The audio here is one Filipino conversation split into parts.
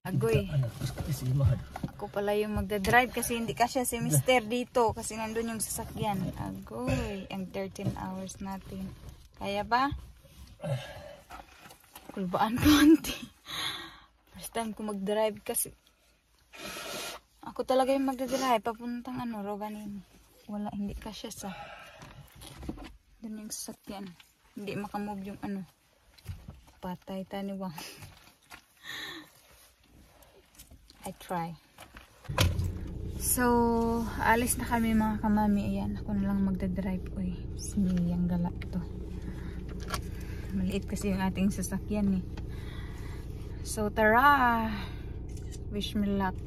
Agoy. Ako pala yung magdadrive kasi hindi kasya si Mister dito kasi nandun yung sasakyan. Agoy, ang 13 hours natin. Kaya ba? Kulbaan ko auntie. First time ko magdrive kasi ako talaga yung magdadrive papuntang Roganin. Wala, hindi kasya sa dun yung sasakyan. Hindi makamove yung patay taniwang. I try. So, alis na kami mga kamami. Ayan, ako na lang magdadrive. Uy, siniyang gala to. Maliit kasi yung ating sasakyan eh. So, tara! Wish me luck.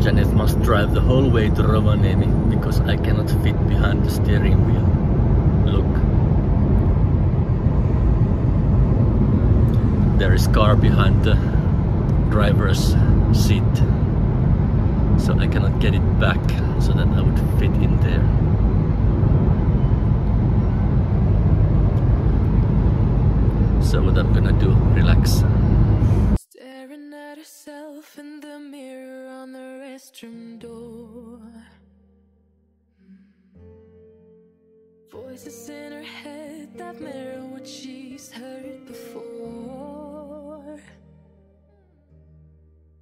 Janet must drive the whole way to Rovaniemi because I cannot fit behind the steering wheel. Look. There is car behind the driver's seat. So I cannot get it back so that I would fit in there. So what I'm gonna do, relax. Staring at herself in the mirror on the restroom door. Voices in her head that mirror what she's heard before.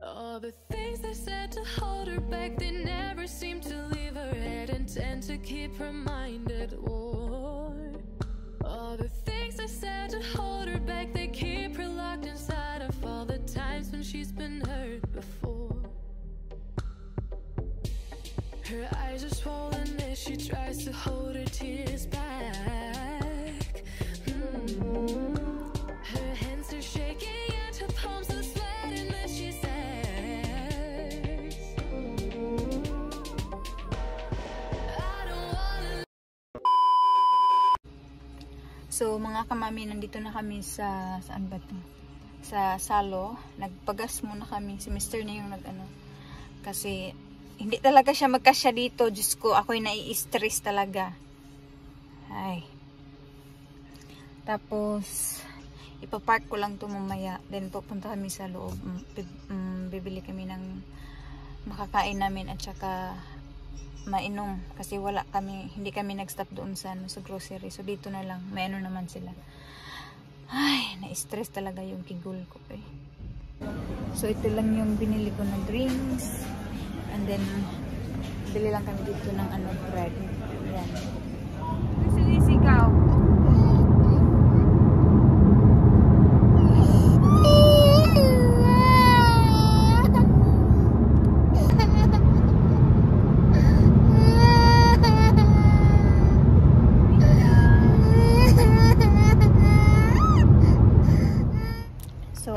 All the things they said to hold her back, they never seem to leave her head and tend to keep her mind at war. All the things they said to hold her back, they keep her locked inside of all the times when she's been hurt before. Her eyes are swollen as she tries to hold her tears back. Her hands are shaking and her palms are sweating as she says, I don't wanna. So mga kamami, nandito na kami sa saan ba to? Sa Salo. Nagpagas muna kami. Si Mr. na yung kasi hindi talaga siya magkasya dito. Diyos ko, ako'y nai-stress talaga. Ay. Tapos ipapark ko lang to mamaya. Then pupunta kami sa loob. Bibili kami ng makakain namin at saka mainom kasi hindi kami nag-stop doon sa grocery. So dito na lang, may naman sila. Ay, na-stress talaga yung kigul ko eh. So ito lang yung binili ko na drinks. And then bili lang kami dito ng bread. Yan. Sisigaw.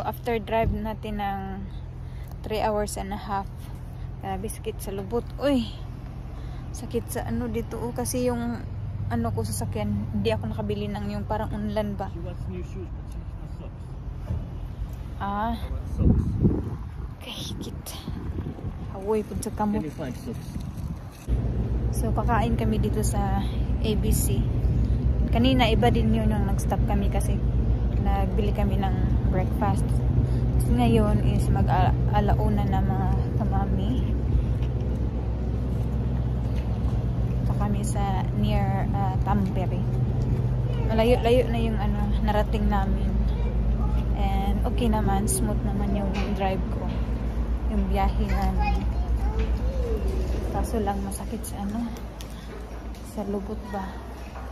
After drive natin ng 3 hours and a half, sakit sa lubot. Uy, sakit sa dito kasi yung ko sasakyan, hindi ako nakabili ng yung parang unlan ba. Okay, higit hawoy po sa kamot. So pakain kami dito sa ABC. Kanina iba din yun nung nag-stop kami kasi nagbili kami ng breakfast. Kasi ngayon is mag-alauna na mga kamami. Ito kami sa near Tampere. Malayo-layo na yung narating namin. And okay naman, smooth naman yung drive ko. Yung biyahe namin. Kaso lang masakit sa sa lubot ba.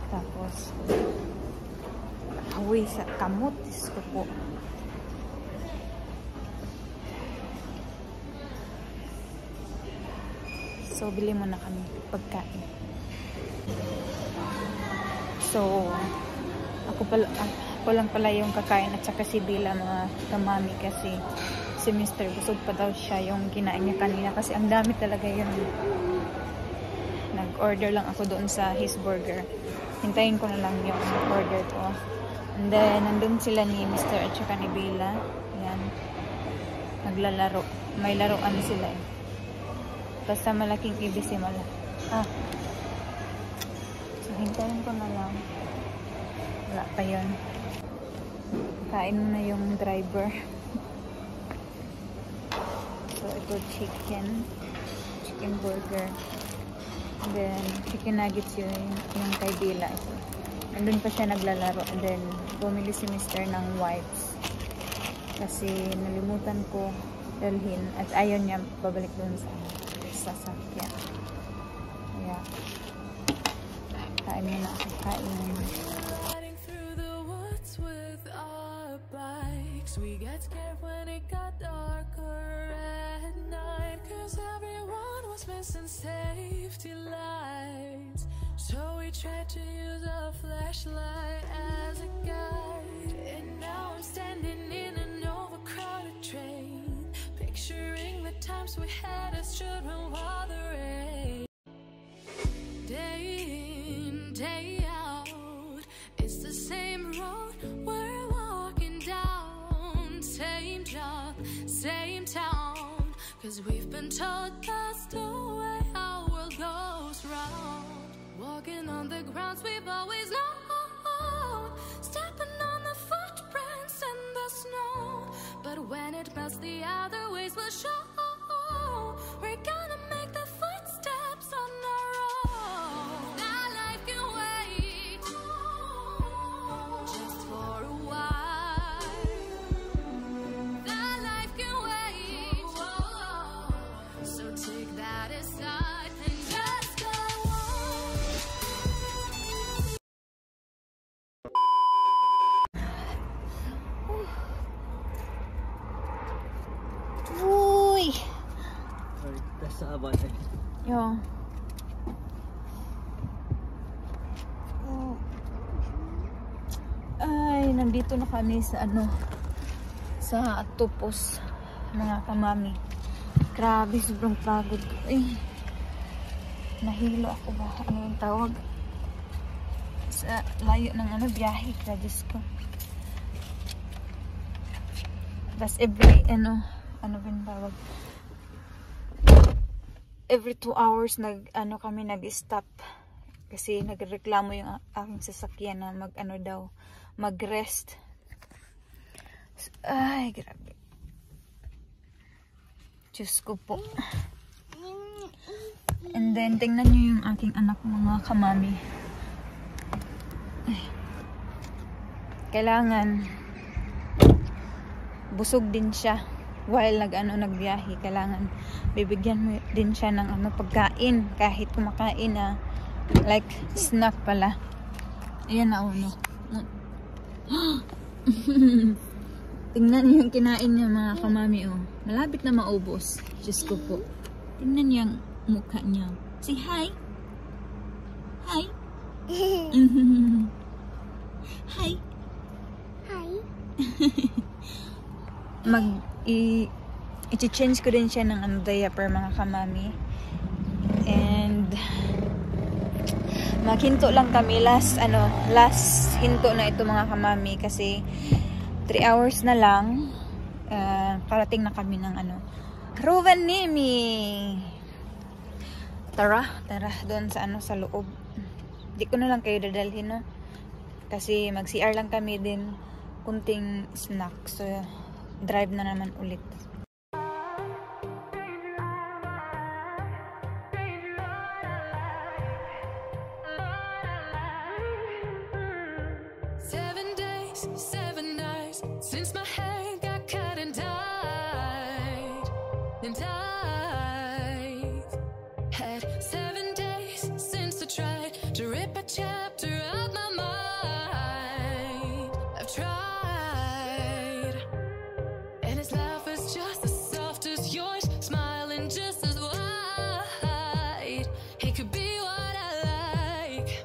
Tapos hawi sa kamot. Isko po. So, bili muna kami pagkain. So, ako lang pala yung kakain at saka si Bila mga kamami kasi si Mr. busog pa daw siya yung kinain niya kanina kasi ang dami talaga yun. mag-order lang ako doon sa his burger. Hintayin ko na lang yung order ko. And then, nandun sila ni Mr. at saka ni Bella. Ayan. Naglalaro. May laruan sila eh. Basta malaking ABC mala. So, hintayin ko na lang. Wala pa yun. Kain mo na yung driver. So, ito chicken burger. And then, chicken nuggets yung kay Bella. Ito. Andun pa siya naglalaro. And then, bumili si Mr. ng wipes. Kasi nalimutan ko dalhin. At ayaw niya babalik dun sa sasakyan. Kaya, kain mo na ako. Kain. We got scared when it got darker at night, 'cause everyone was missing safety lights. So we tried to use a flashlight as a guide. And now I'm standing in an overcrowded train, picturing the times we had as children while the rain. Day in, day out, it's the same road we're walking down. Same job, same town, 'cause we've been told that's the way our world goes round. Walking on the grounds we've always known, stepping on the footprints in the snow. But when it melts, the other ways will show. We're gonna make the footsteps on our own. Now life can wait just for a while. Take that aside and just go on. Uy! Nasa aban eh. Yo. Ay, nandito na kami sa sa Tupos, mga kamami. Grabe, sobrang pagod. Ay, nahilo ako ba? Ano yung tawag? Sa layo ng biyahe. Diyos ko. Tapos every, ano ba yung tawag? Every 2 hours kami nag-stop. Kasi nagreklamo yung aking sasakyan na mag-rest. Ay, grabe. Diyos ko po. And then, tingnan nyo yung aking anak, mga kamami. Ay. Kailangan busog din siya while nagbiyahe. Kailangan bibigyan mo din siya ng pagkain kahit kumakain na like snack pala. Ayan na uno. Tingnan niyo yung kinain niya, mga kamami, oh. Malapit na maubos. Diyos ko po. Tingnan niyo yung mukha niya. Say hi. Hi. Hi. Hi. I-change ko din siya ng diaper, mga kamami. And maghinto lang kami. Last hinto na ito, mga kamami, kasi 3 hours na lang, karating na kami ng Rovaniemi. Tara doon sa loob. Di ko na lang kayo dadalhin, no? Kasi mag-CR lang kami din, kunting snack. So, drive na naman ulit. Since my hair got cut and dyed, had 7 days since I tried to rip a chapter out my mind. I've tried, and his laugh is just as soft as yours, smiling just as wide. He could be what I like.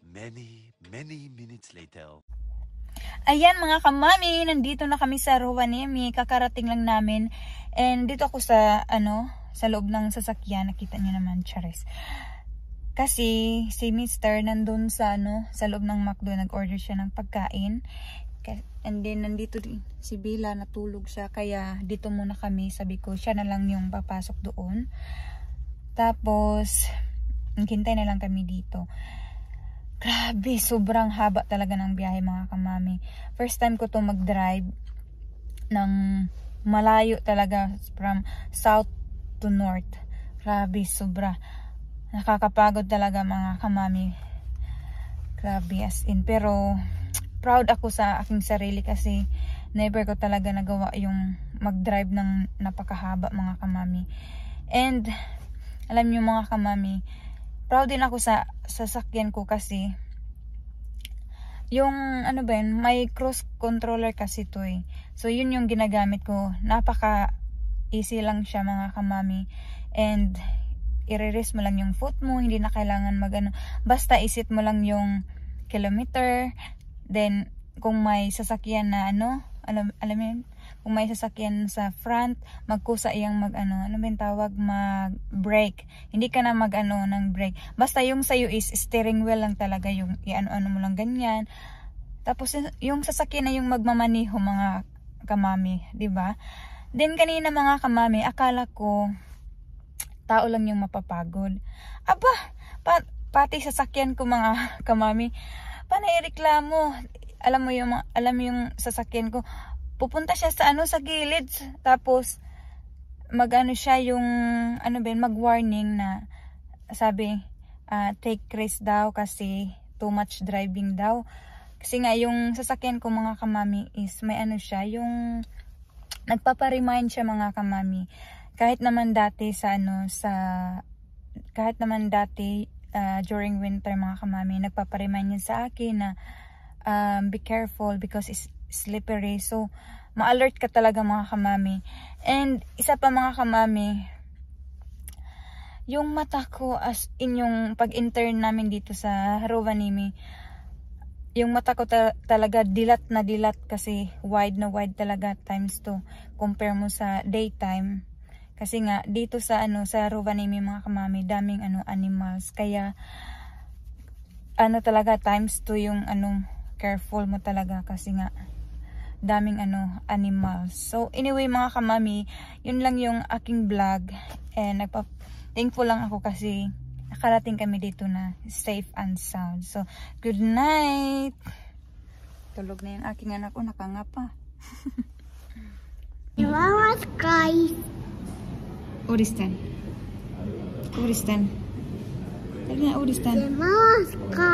Many minutes later. Ayan, mga kamami, nandito na kami sa Rovaniemi. Kakarating lang namin. And dito ako sa loob ng sasakyan. Nakita niyo naman, charis. Kasi si Mr. nandun sa sa loob ng McDo, nag-order siya ng pagkain. And then nandito din si Bila, natulog siya, kaya dito muna kami. Sabi ko siya na lang yung papasok doon. Tapos hintay na lang kami dito. Grabe, sobrang haba talaga ng biyahe mga kamami. First time ko to mag-drive ng malayo talaga, from south to north. Grabe, sobra. Nakakapagod talaga mga kamami. Grabe as in. Pero proud ako sa aking sarili kasi never ko talaga nagawa yung mag-drive ng napakahaba mga kamami. And alam niyo mga kamami, proud din ako sa sasakyan ko kasi yung may cruise controller kasi to eh. So yun yung ginagamit ko. Napaka easy lang siya mga kamami. And i-release mo lang yung foot mo, hindi na kailangan basta isit mo lang yung kilometer. Then kung may sasakyan na alam mo yun, kung may sasakyan sa front, magkusa iyang mag-brake. Hindi ka na ng brake. Basta yung sayo is steering wheel lang talaga, yung i-ano mo lang ganyan. Tapos yung sasakyan na yung magmamaniho mga kamami, di ba? Then kanina mga kamami, akala ko tao lang yung mapapagod. Aba, pati sasakyan ko mga kamami, panay-reklamo. Alam mo yung sasakyan ko, pupunta siya sa sa gilid, tapos siya yung mag-warning na sabi take risk daw kasi too much driving daw. Kasi nga yung sasakyan ko mga kamami is may siya, yung nagpapa-remind siya mga kamami. Kahit naman dati during winter mga kamami, nagpapa-remind niya sa akin na be careful because it's slippery. So ma-alert ka talaga mga kamami. And isa pa mga kamami, yung mata ko, as in yung pag-intern namin dito sa Rovaniemi, yung mata ko talaga dilat na dilat kasi wide na wide talaga times 2 compare mo sa daytime. Kasi nga dito sa sa Rovaniemi mga kamami, daming animals, kaya talaga times 2 yung careful mo talaga kasi nga daming animals. So anyway mga kamami, yun lang yung aking vlog, and thankful lang ako kasi nakarating kami dito na safe and sound. So good night. Tulog na yung aking anak ko, nakangapa. Mama's guys. Oristan. Tali na, Oristan. Mama's guys.